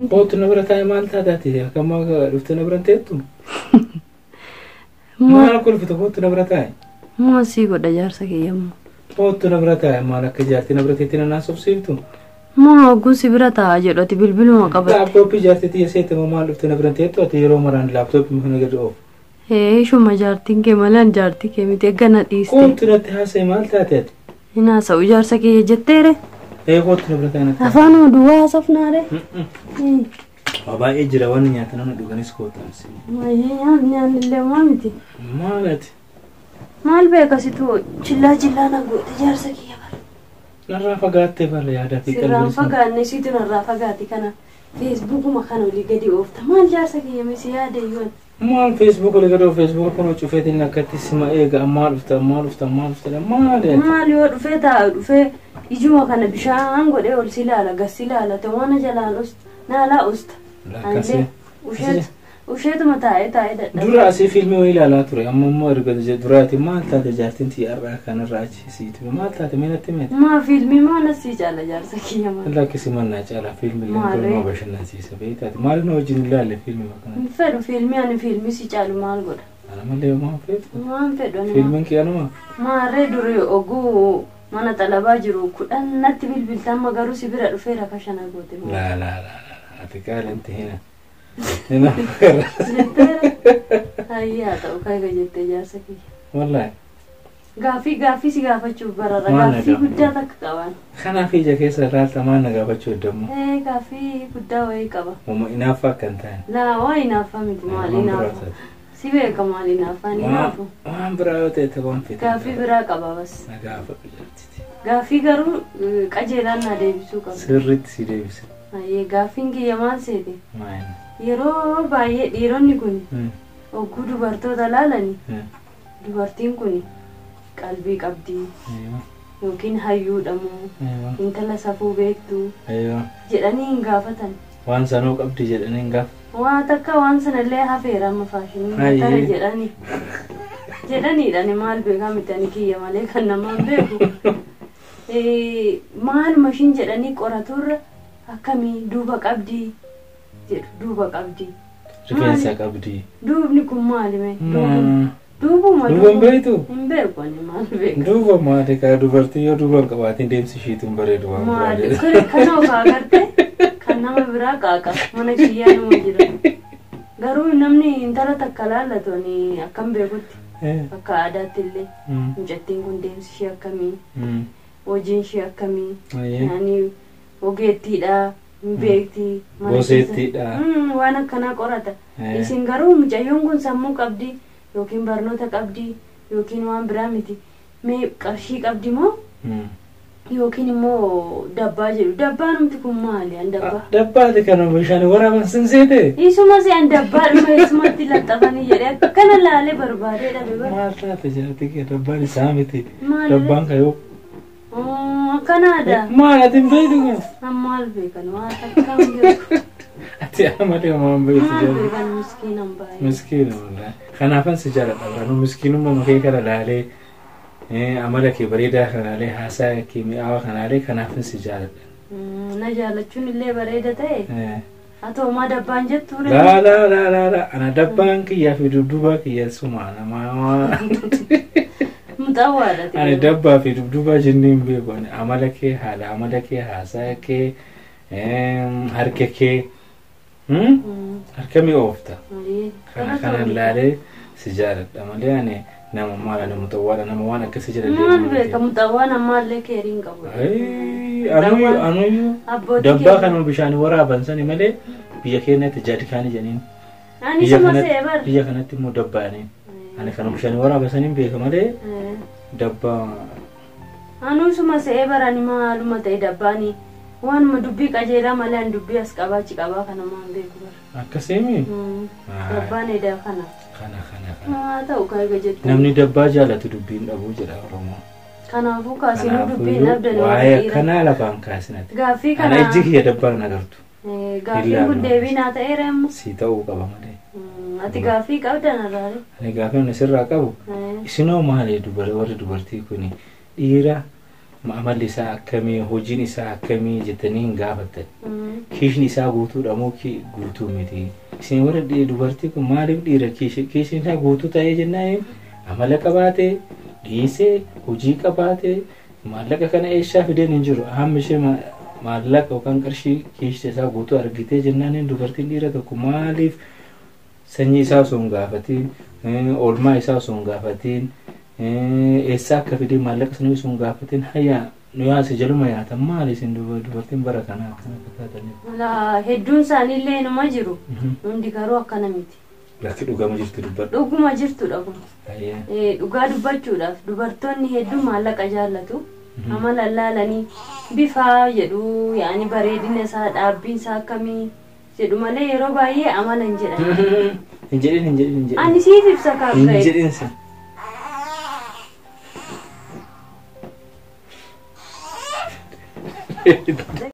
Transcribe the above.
Kootu na bira taa'e maal taataati? Akkam dhuftee na bira teettu? Maal kolfita kootu na bira taa'e? Maasii godha jaarsa keeyyamu. Kootu na bira taa'e maal akka jaartii na bira teetti na naasofsiiftu? Maa gusi bira taa'aa jedhu ati bilbiluma qabate. Laaptooppii jaartii seete maal dhuftee na bira teettu ati yeroo maraan laaptooppii kana gadi oofu? Ishuma jaartiin kee malaan jaartii kee miti eeggana dhiiste. Kootu natti haasa'e maal taateeti? Hin haasa'u jaarsa kee jetteere. Kootu na bira taa'e natti. Afaanuma duwwaa haasofnaare. Baay'ee jira waan nyaata nama dhuganis kootaas. Nyaanni illee maal miti. Maalati? Maal beekasitu chillaa na goote jaarsa kiyya bara. Narraa fagaattee bara yaadaa fi qalbii. Sirraan fagaanne siitu narraa fagaate kana feesbuukuma kana olii gadi oofta maal jaarsa kiyya misi yaada iyyuu. Maal feesbuuk olii gadi feesbuuk kun cufeetiin akkatti sima eega ammaa dhufta maal yoo dhufee taa'u dhufee ijuma kana bishaan godhee ol si ilaala gas ilaala ta'uuna jalaan naalaa usta. Ande usheetuma taa'ee dadhabaa. Dura asii fiilmii wayii ilaalaa ture amma immoo erga duraati maal taate jaartiin xiyyaarraa kanarraa achiisiitu maal taate meenatti meeti. Maa fiilmii maa nasii caala jaarsa kiyya maal. Lakkisi mannaa caala fiilmii illee bashannansiisa beektaati maal na wajjin ilaalle fiilmii kana. Fedhu fiilmii ani fiilmii si caalu maal godha. Ana malee maan fedhu. Maan fedhu ani. Fiilmiin kiyyaanuma. Maarree durii oguu mana xalabaa jiru kudhan natti bilbiltaan magaruu si bira dhufeera kashana goote. La ati qaalenti hina. Hayyaa ta'u kaaga jettee jaarsa kiyya. Wallahi. Gaaffii si gaafachuuf barara gaaffii guddaa takka qaban. Kanaaf ija keessa ilaalta maal na gaafachuu dammoo. Gaaffii guddaa wayii qaba. Uuma inaaffaa kan ta'an. Laa waa inaaffaa miti maal inaaffaa. Si beeka maal inaaffaa ni inaafu. Waan biraa yoo ta'e ta'uun fite. Gaaffii biraa qaba bas. Na gaafadhu jirtiti. Gaaffii garuu qajeelaan na deebisuu qaba. Sirriitti si deebisa. Gaaffiin kiyya maal seete? Maayina. Yeroo baay'ee dhiironni kun ogguu dubartoota laalanii dubartiin kun qalbii qabdii yookiin hayyuudhamoo intala safuu beektuu jedhanii hin gaafatan. Waan sanuu qabdi jedhanii hin gaafatan. Waa takka waan sanallee hafeera amma faashinii tare jedhaniidhaan maal beekaa miti ani kiyya malee kan namaan beeku. Maal mashiin jedhanii qoraturra akkamii duuba qabdii jedhu duuba qabdii. Rifeensa qabdii. Duubni kun maali mee? Duubuma duuban beektu? Hin beeku ani maal beeku? Duuba maali kaa dubartii yoo duuban qabaatiin deemsi ishiituun bareedu waan maali kana ofaa agartee kan nama biraa qaaqa mana kiyyaa nama jira. Garuu namni intala takka laallatooni akkam beekutti akka aadaatti illee mucattiin kun deemsi ishee akkamii hojiin ishee akkamii yaani ogeettiidha. Beektii goseettiidha waan akkanaa qorata. Isin garuu mucayyoon kun sammuu qabdi yookiin barnoota qabdi yookiin waan biraa miti mee qarshii qabdi moo yookiin immoo dabbaa jedhu dabbaa namti kun maali an dabbaa. Dabbaati kana bishaan waraaban sinseete. Isuma si an dabbaa dhuma isumatti laxxafanii jedhee akkana laalee barbaadee dhabe bara. Maal taate jaartii dabbaan isaa miti dabbaan kayoo. Kanada. Maal ati hin beektu? Maal beekan waan akkam jiru. Ati amalee waan beektu jiru. Maal beekan miskiina baay'ee. Miskiina wallahi. Kanaafan si jaaladha. Garuu miskiinummaa makee kana laalee amala kee bareedaa kana laalee haasaa kee mi'aawaa kana laalee kanaafan si jaaladha. Na jaalachuun illee bareeda ta'e. Haa ta'u maa dabbaan jettu? Laa ana dabbaan kiyyaa fi dudduuba kiyya suma namaa. Ani dabbaa fi dudduuba jennee hin beeku. Amala kee haala amala kee haasaa kee harka kee harka mi'oofta. Kana laalee si jaaladha malee ani nama maala nama xawwaadha nama waan akkasii jedha deemu. Maal beekamu xawwaan ammaallee keeriin qabu. Anuyyuu dabbaa kanuma bishaan waraaban sani malee biyya keenyatti jaadikaanii jeniin. Biyya kanatti immoo dabbaaniin. Ani kana bishaan waraabasaniin beeka malee dabbaa. Anusuma se'ee barani maaluma ta'e dabbaanii waanuma dubbii qajeelaa malee an dubbii as qabaachi qabaa kana maan beeku bara. Akkasiimi? Dabbaan edaa kana. Kana. Haa ta'u kaayiga jettu. Namni dabbaa jaalatu dubbiin dhabuu jedha Oromoo. Kanaafuu kaasinuu dubbiin dhabdanii waa'ee akkanaa lafaan kaasinati. Gaaffii kana. Ana ijji kiyya dabbaan agartu. Gaaffiin kun deebii naa ta'eera immoo. Si ta'uu qaba malee. Ati gaaffii qabdan irraa. Ani gaaffii asirraa qabu. Isinoo maali warri dubartii kun dhiira amalli isaa akkamii hojiin isaa akkamii jettanii hin gaafattan. kiishni isaa guutuudha moo guutuu miti. Isin warra dubartii kun maaliif dhiira kiishni isaa guutuu ta'ee jennaan amala qabaatee dhiisee hojii qabaatee maallaqa kana eessaa fideen hin jiru. Hamma ishee maallaqa yookaan qarshii kiishni isaa guutuu argitee jennaan dubartiin dhiira tokko maaliif sanyii isaa osoo hin gaafatiin oolmaa isaa osoo hin gaafatiin eessaa akka fidee maallaqa sana osoo hin gaafatiin hayyaa nuyaasi jaluma yaatan maali isin dubartiin bara kana akkana fakkaatanii. Hedduun isaaniillee nama jiru. Hundi garuu akkana miti. Lakki dhugama jirtu dubbadhu. Dhuguma jirtu dhuguma. Dhugaa dubbachuudhaaf dubartoonni hedduun maallaqa jaallatu. Amala laalanii bifaa jedhu yaani bareedina isaa dhaabbiin isaa akkamii jedhu malee yeroo baay'ee amala hin jedhan. Hin jedhin. Ani siif ibsa kaafee. Hin jedhin.